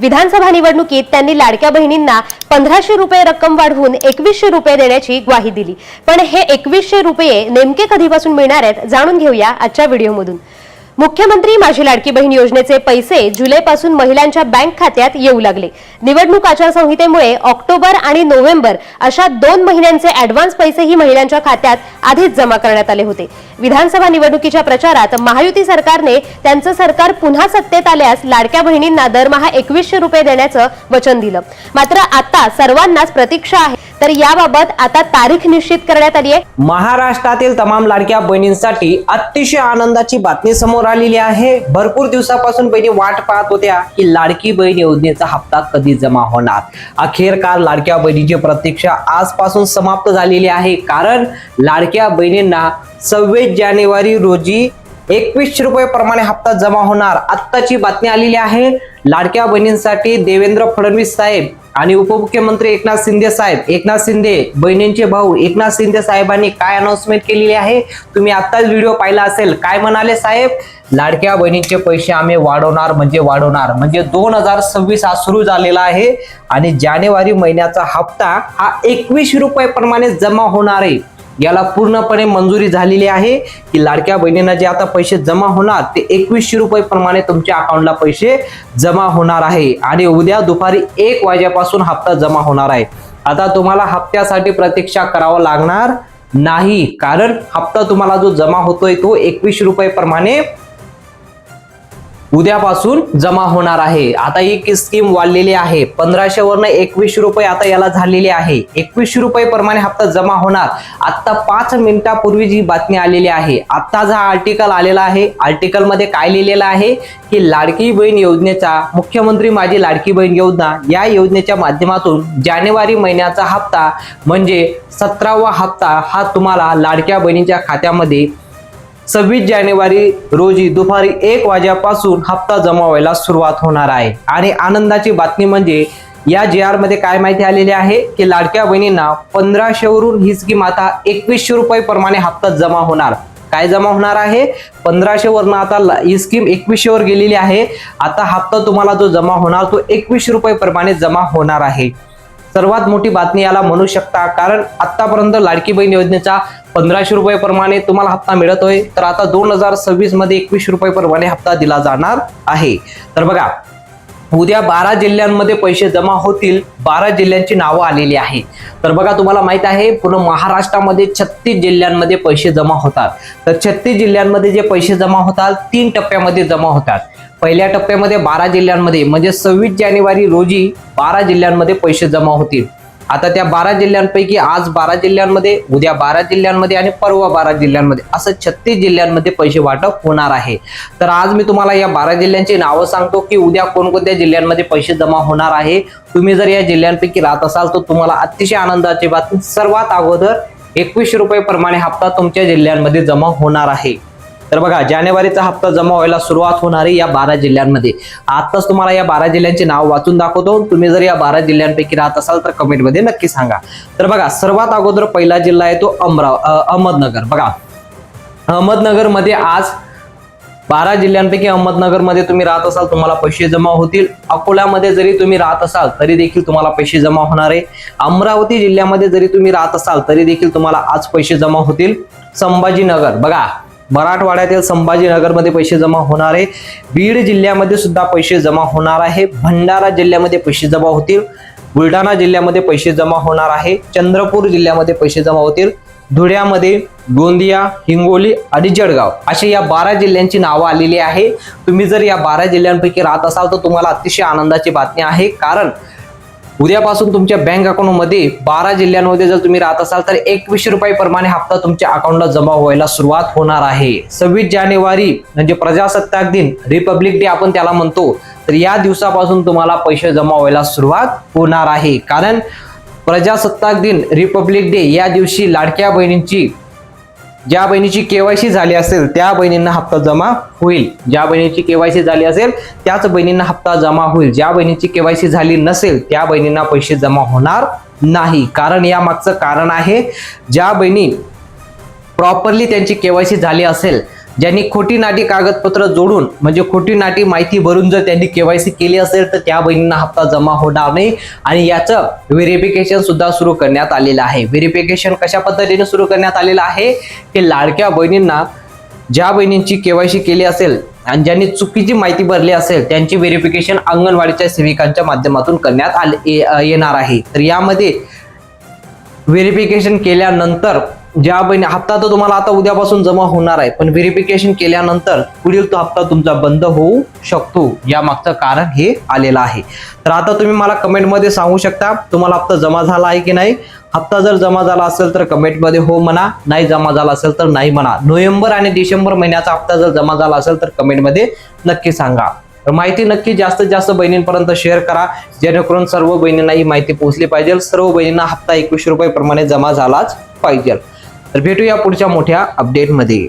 विधानसभा निवडणुकीत त्यांनी लाडक्या बहिणींना 1500 रुपये रक्कम वाढवून 2100 रुपये देण्याची ग्वाही दिली। पण हे 2100 रुपये नेमके कधीपासून मिळणार आहेत जाणून घेऊया आजच्या व्हिडिओमधून। मुख्यमंत्री माझी लाडकी बहीण योजनेचे पैसे जुलैपासून महिलांच्या बँक खात्यात येऊ लागले। निवडणूक आचारसंहितेमुळे ऑक्टोबर आणि नोव्हेंबर अशा 2 महिन्यांचे ॲडव्हान्स पैसेही महिलांच्या खात्यात आधीच जमा करण्यात आले होते। विधानसभा निवडणुकीच्या प्रचारात महायुती सरकारने त्यांचं सरकार पुन्हा सत्तेत आल्यास लाडक्या बहिणींना दरमहा 2100 रुपये देण्याचं वचन दिलं। मात्र आता सर्वांनाच प्रतीक्षा आहे, तर याबाबत आता तारीख निश्चित करण्यात आली आहे। महाराष्ट्रातील तमाम लाडक्या बहिणींसाठी अतिशय आनंदाची बातमी समोर आलेली आहे। भरपूर दिवसापासून बहिणी वाट पाहत होत्या की लाडकी बहीण योजनेचा हप्ता कधी जमा होणार। अखेरकार लाडक्या बहिणीची प्रतीक्षा आजपासून समाप्त झालेली आहे, कारण लाडक्या बहिणींना 26 जानेवारी रोजी 2100 रुपये प्रमाणे हप्ता जमा होणार। आत्ताची बातमी आलेली आहे। लाडक्या बहिणींसाठी देवेंद्र फडणवीस साहेब आणि उपमुख्यमंत्री एकनाथ शिंदे बहिणींचे भाऊ एकनाथ शिंदे साहेबांनी काय अनाउन्समेंट केलेली आहे, तुम्ही आत्ताच व्हिडिओ पाहिला असेल। काय म्हणाले साहेब? लाडक्या बहिणींचे पैसे आम्ही वाढवणार म्हणजे 2026 हा सुरू झालेला आहे आणि जानेवारी महिन्याचा हप्ता हा 2100 रुपये प्रमाणे जमा होणार आहे। याला पूर्णपणे मंजुरी झालेली आहे की लाडक्या बहिणींना जे आता पैसे जमा होणार ते 2100 रुपये प्रमाणे तुमच्या अकाउंटला पैसे जमा होणार आहे आणि उद्या दुपारी 1 वाजेपासून हप्ता जमा होणार आहे। आता तुम्हाला हप्त्यासाठी प्रतीक्षा करावं लागणार नाही, कारण हप्ता तुम्हाला जो जमा होतोय तो 2100 रुपये प्रमाणे उद्यापासून जमा होणार आहे। आता ही स्कीम वाढलेली आहे, 1500 वरनं 2100 रुपये आता याला झालेले आहे। 2100 रुपये प्रमाणे हप्ता जमा होणार। आता 5 मिनिटापूर्वी जी बातमी आलेली आहे, आता हा आर्टिकल आलेला आहे। आर्टिकल मध्ये काय लिहिलेलं आहे की लाडकी बहीण योजनेचा मुख्यमंत्री माझी लाडकी बहीण योजना या योजनेच्या माध्यमातून जानेवारी महिन्याचा हप्ता म्हणजे 17वा हप्ता हा तुम्हाला लाडक्या बहिणीच्या खात्यामध्ये 26 जानेवारी रोजी दुपारी 1 वाजेपासून हप्ता जमा व्हायला सुरुवात होणार आहे। आणि आनंदाची बातमी म्हणजे या JR मध्ये काय माहिती आलेली आहे की लाडक्या बहिणींना 1500 वरून ही स्कीम आता 2100 रुपये प्रमाणे हप्ता जमा होणार। काय जमा होणार आहे? 1500 वरनं आता ही स्कीम 2100 वर गेलेली आहे। आता हप्ता तुम्हाला जो जमा होणार तो 2100 रुपये प्रमाणे जमा होणार आहे। सर्वात मोठी बातमी याला म्हणू शकता, कारण आतापर्यंत लाडकी बहीण योजनेचा 1500 रुपये प्रमाणे तुम्हाला हप्ता मिळतोय, तर आता 2026 मध्ये 2100 रुपये प्रमाणे हप्ता दिला जाणार आहे। तर बघा, उद्या 12 जिल्ह्यांमध्ये पैसे जमा होतील। 12 जिल्ह्यांची नावं आलेली आहे। तर बघा, तुम्हाला माहित आहे पूर्ण महाराष्ट्रामध्ये 36 जिल्ह्यांमध्ये पैसे जमा होतात। तर 36 जिल्ह्यांमध्ये जे पैसे जमा होतात 3 टप्प्यामध्ये जमा होतात। पहिल्या टप्प्यामध्ये 12 जिल्ह्यांमध्ये म्हणजे 26 जानेवारी रोजी 12 जिल्ह्यांमध्ये पैसे जमा होतील। आता त्या 12 जिल्ह्यांपैकी आज 12 जिल्ह्यांमध्ये, उद्या 12 जिल्ह्यांमध्ये आणि परवा 12 जिल्ह्यांमध्ये असं 36 जिल्ह्यांमध्ये पैसे वाटप होणार आहे। तर आज मी तुम्हाला या 12 जिल्ह्यांची नावं सांगतो की उद्या कोणकोणत्या जिल्ह्यांमध्ये पैसे जमा होणार आहे। तुम्ही जर या जिल्ह्यांपैकी राहत असाल तर तुम्हाला अतिशय आनंदाची बातमी, सर्वात अगोदर 2100 रुपये प्रमाणे हप्ता तुमच्या जिल्ह्यांमध्ये जमा होणार आहे। तर बघा, जानेवारीचा हप्ता जमा व्हायला सुरुवात होणार आहे या 12 जिल्ह्यांमध्ये। आताच तुम्हाला या 12 जिल्ह्यांचे नाव वाचून दाखवतो। तुम्ही जर या 12 जिल्ह्यांपैकी राहत असाल तर कमेंटमध्ये नक्की सांगा। तर बघा, सर्वात अगोदर पहिला जिल्हा आहे तो अहमदनगर। बघा, अहमदनगरमध्ये आज 12 जिल्ह्यांपैकी अहमदनगरमध्ये तुम्ही राहत असाल तुम्हाला पैसे जमा होतील। अकोल्यामध्ये जरी तुम्ही राहत असाल तरी देखील तुम्हाला पैसे जमा होणार आहे। अमरावती जिल्ह्यामध्ये जरी तुम्ही राहत असाल तरी देखील तुम्हाला आज पैसे जमा होतील। संभाजीनगर, बघा मराठवाड्यातील संभाजीनगरमध्ये पैसे जमा होणार आहे। बीड जिल्ह्यामध्ये सुद्धा पैसे जमा होणार आहे। भंडारा जिल्ह्यामध्ये पैसे जमा होतील। बुलढाणा जिल्ह्यामध्ये पैसे जमा होणार आहे। चंद्रपूर जिल्ह्यामध्ये पैसे जमा होतील। धुळ्यामध्ये, गोंदिया, हिंगोली आणि जळगाव असे या 12 जिल्ह्यांची नावं आलेली आहे। तुम्ही जर या 12 जिल्ह्यांपैकी राहत असाल तर तुम्हाला अतिशय आनंदाची बातमी आहे, कारण उद्यापासून तुमच्या बँक अकाउंटमध्ये 12 जिल्ह्यांमध्ये जर तुम्ही राहत असाल तर 2100 रुपये प्रमाणे हप्ता तुमच्या अकाउंटला जमा व्हायला सुरुवात होणार आहे। 26 जानेवारी म्हणजे प्रजासत्ताक दिन, रिपब्लिक डे आपण त्याला म्हणतो, तर या दिवसापासून तुम्हाला पैसे जमा व्हायला सुरुवात होणार आहे। कारण प्रजासत्ताक दिन, रिपब्लिक डे या दिवशी लाडक्या बहिणींची, ज्या बहिणीची केवायसी झाली असेल त्या बहिणींना हप्ता जमा होईल। ज्या बहिणीची केवायसी झाली असेल त्याच बहिणींना हप्ता जमा होईल। ज्या बहिणीची केवायसी झाली नसेल त्या बहिणींना पैसे जमा होणार नाही। कारण या मागचं कारण आहे, ज्या बहिणी प्रॉपरली त्यांची केवायसी झाली असेल ज्यांनी खोटी नाटी कागदपत्र जोडून म्हणजे खोटी नाटी माहिती भरून जर त्यांनी केवायसी केली असेल तर त्या बहिणींना हप्ता जमा होणार नाही आणि याचं व्हेरिफिकेशन सुद्धा सुरू करण्यात आलेलं आहे. व्हेरिफिकेशन कशा पद्धतीने सुरू करण्यात आलेलं आहे की लाडक्या बहिणींना ज्या बहिणींची केवायसी केली असेल आणि ज्यांनी चुकीची माहिती भरली असेल त्यांची व्हेरिफिकेशन अंगणवाडीच्या सेविकांच्या माध्यमातून करण्यात येणार आहे. तर यामध्ये व्हेरिफिकेशन केल्यानंतर ज्या बहिणी हप्ता तर तुम्हाला आता उद्यापासून जमा होणार आहे, पण व्हेरिफिकेशन केल्यानंतर पुढील तो हप्ता तुमचा बंद होऊ शकतो. या मागचं कारण हे आलेलं आहे. तर आता तुम्ही मला कमेंटमध्ये सांगू शकता तुम्हाला हप्ता जमा झाला आहे की नाही. हप्ता जर जमा झाला असेल तर कमेंटमध्ये हो म्हणा, नाही जमा झाला असेल तर नाही म्हणा. नोव्हेंबर आणि डिसेंबर महिन्याचा हप्ता जर जमा झाला असेल तर कमेंटमध्ये नक्की सांगा. तर माहिती नक्की जास्तीत जास्त बहिणींपर्यंत शेअर करा जेणेकरून सर्व बहिणींना ही माहिती पोहोचली पाहिजे. सर्व बहिणींना हप्ता 2100 रुपये प्रमाणे जमा झालाच पाहिजे. तर भेटूया पुढच्या मोठ्या अपडेटमध्ये.